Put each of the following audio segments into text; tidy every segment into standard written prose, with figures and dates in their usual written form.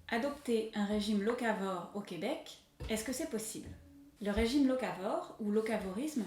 Adopter un régime locavore au Québec, est-ce que c'est possible? Le régime locavore ou locavorisme,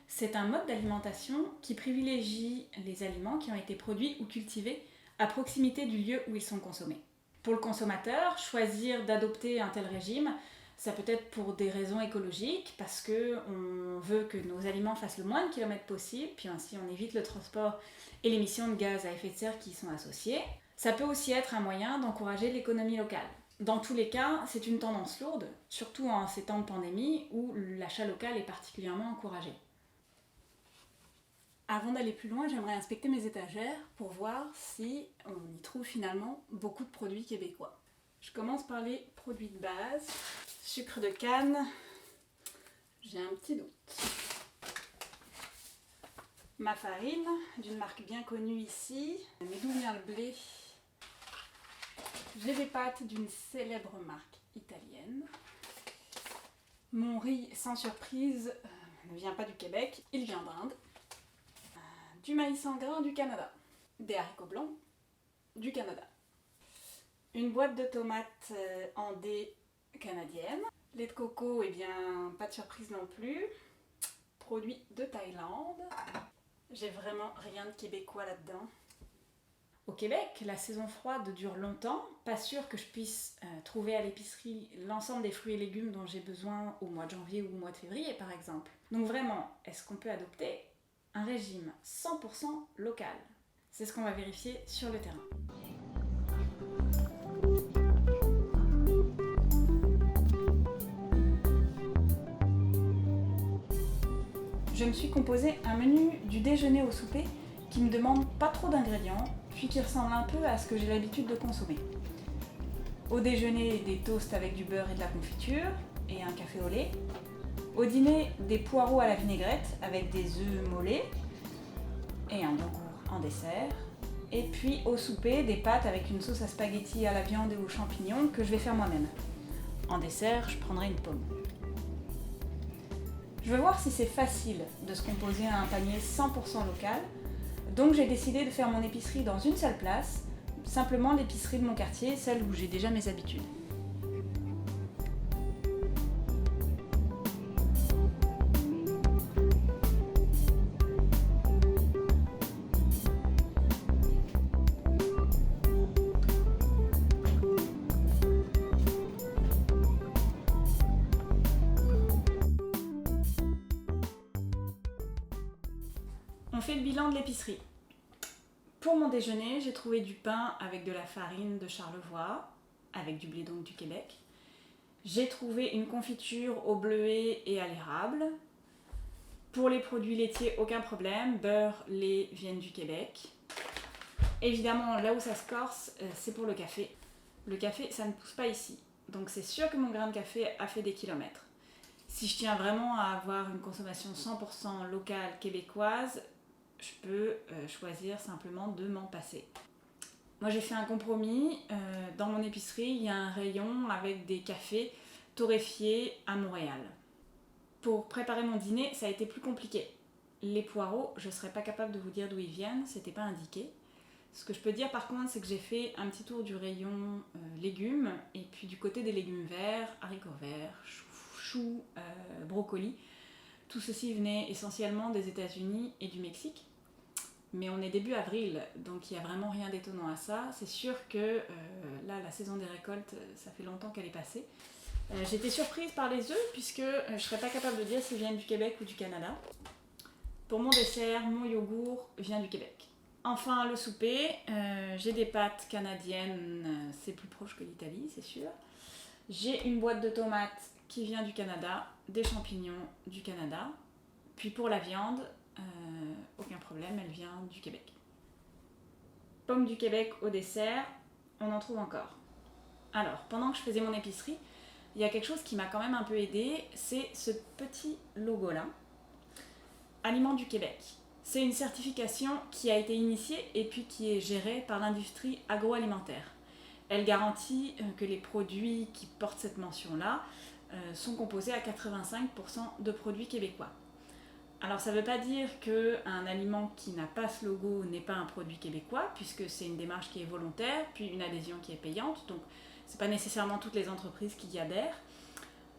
c'est un mode d'alimentation qui privilégie les aliments qui ont été produits ou cultivés à proximité du lieu où ils sont consommés. Pour le consommateur, choisir d'adopter un tel régime, ça peut être pour des raisons écologiques, parce qu'on veut que nos aliments fassent le moins de kilomètres possible, puis ainsi on évite le transport et l'émission de gaz à effet de serre qui y sont associés. Ça peut aussi être un moyen d'encourager l'économie locale. Dans tous les cas, c'est une tendance lourde, surtout en ces temps de pandémie où l'achat local est particulièrement encouragé. Avant d'aller plus loin, j'aimerais inspecter mes étagères pour voir si on y trouve finalement beaucoup de produits québécois. Je commence par les produits de base. Sucre de canne, j'ai un petit doute. Ma farine, d'une marque bien connue ici. Mais d'où vient le blé? J'ai des pâtes d'une célèbre marque italienne. Mon riz, sans surprise, ne vient pas du Québec, il vient d'Inde. Du maïs en grain du Canada. Des haricots blancs du Canada. Une boîte de tomates en dés canadienne. Lait de coco, eh bien, pas de surprise non plus. Produit de Thaïlande. J'ai vraiment rien de québécois là-dedans. Au Québec, la saison froide dure longtemps. Pas sûr que je puisse trouver à l'épicerie l'ensemble des fruits et légumes dont j'ai besoin au mois de janvier ou au mois de février, par exemple. Donc vraiment, est-ce qu'on peut adopter un régime 100% local? C'est ce qu'on va vérifier sur le terrain. Je me suis composé un menu du déjeuner au souper qui me demande pas trop d'ingrédients, puis qui ressemble un peu à ce que j'ai l'habitude de consommer. Au déjeuner, des toasts avec du beurre et de la confiture, et un café au lait. Au dîner, des poireaux à la vinaigrette avec des œufs mollets, et un yogourt en dessert. Et puis au souper, des pâtes avec une sauce à spaghetti à la viande et aux champignons que je vais faire moi-même. En dessert, je prendrai une pomme. Je veux voir si c'est facile de se composer un panier 100% local, donc j'ai décidé de faire mon épicerie dans une seule place, simplement l'épicerie de mon quartier, celle où j'ai déjà mes habitudes. On fait le bilan de l'épicerie. Pour mon déjeuner, j'ai trouvé du pain avec de la farine de Charlevoix, avec du blé donc du Québec. J'ai trouvé une confiture au bleuet et à l'érable. Pour les produits laitiers, aucun problème, beurre, lait viennent du Québec. Évidemment, là où ça se corse, c'est pour le café. Le café, ça ne pousse pas ici, donc c'est sûr que mon grain de café a fait des kilomètres. Si je tiens vraiment à avoir une consommation 100% locale québécoise, je peux choisir simplement de m'en passer. Moi j'ai fait un compromis, dans mon épicerie il y a un rayon avec des cafés torréfiés à Montréal. Pour préparer mon dîner, ça a été plus compliqué. Les poireaux, je ne serais pas capable de vous dire d'où ils viennent, c'était pas indiqué. Ce que je peux dire par contre, c'est que j'ai fait un petit tour du rayon légumes, et puis du côté des légumes verts, haricots verts, choux, brocolis. Tout ceci venait essentiellement des États-Unis et du Mexique. Mais on est début avril, donc il n'y a vraiment rien d'étonnant à ça. C'est sûr que là, la saison des récoltes, ça fait longtemps qu'elle est passée. J'étais surprise par les œufs, puisque je ne serais pas capable de dire s'ils viennent du Québec ou du Canada. Pour mon dessert, mon yogourt vient du Québec. Enfin, le souper, j'ai des pâtes canadiennes, c'est plus proche que l'Italie, c'est sûr. J'ai une boîte de tomates qui vient du Canada, des champignons du Canada. Puis pour la viande, aucun problème, elle vient du Québec. Pommes du Québec au dessert, on en trouve encore. Alors, pendant que je faisais mon épicerie, il y a quelque chose qui m'a quand même un peu aidée, c'est ce petit logo-là. Aliments du Québec. C'est une certification qui a été initiée et puis qui est gérée par l'industrie agroalimentaire. Elle garantit que les produits qui portent cette mention-là sont composés à 85% de produits québécois. Alors ça ne veut pas dire qu'un aliment qui n'a pas ce logo n'est pas un produit québécois, puisque c'est une démarche qui est volontaire, puis une adhésion qui est payante. Donc C'est pas nécessairement toutes les entreprises qui y adhèrent,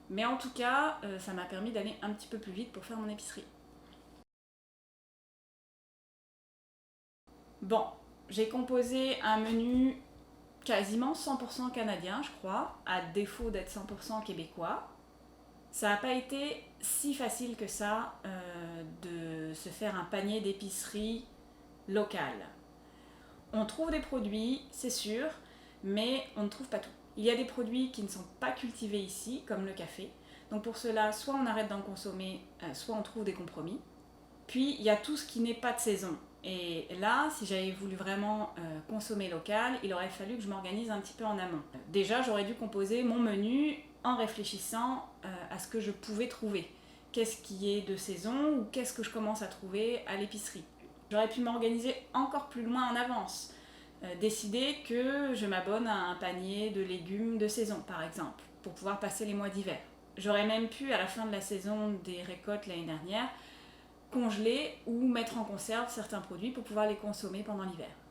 mais en tout cas, ça m'a permis d'aller un petit peu plus vite pour faire mon épicerie. Bon, j'ai composé un menu quasiment 100% canadien, je crois, à défaut d'être 100% québécois. Ça n'a pas été si facile que ça de se faire un panier d'épicerie local. On trouve des produits, c'est sûr, mais on ne trouve pas tout. Il y a des produits qui ne sont pas cultivés ici, comme le café. Donc pour cela, soit on arrête d'en consommer, soit on trouve des compromis. Puis il y a tout ce qui n'est pas de saison. Et là, si j'avais voulu vraiment consommer local, il aurait fallu que je m'organise un petit peu en amont. Déjà, j'aurais dû composer mon menu en réfléchissant à ce que je pouvais trouver. Qu'est-ce qui est de saison ou qu'est-ce que je commence à trouver à l'épicerie. J'aurais pu m'organiser encore plus loin en avance. Décider que je m'abonne à un panier de légumes de saison, par exemple, pour pouvoir passer les mois d'hiver. J'aurais même pu, à la fin de la saison des récoltes l'année dernière, congeler ou mettre en conserve certains produits pour pouvoir les consommer pendant l'hiver.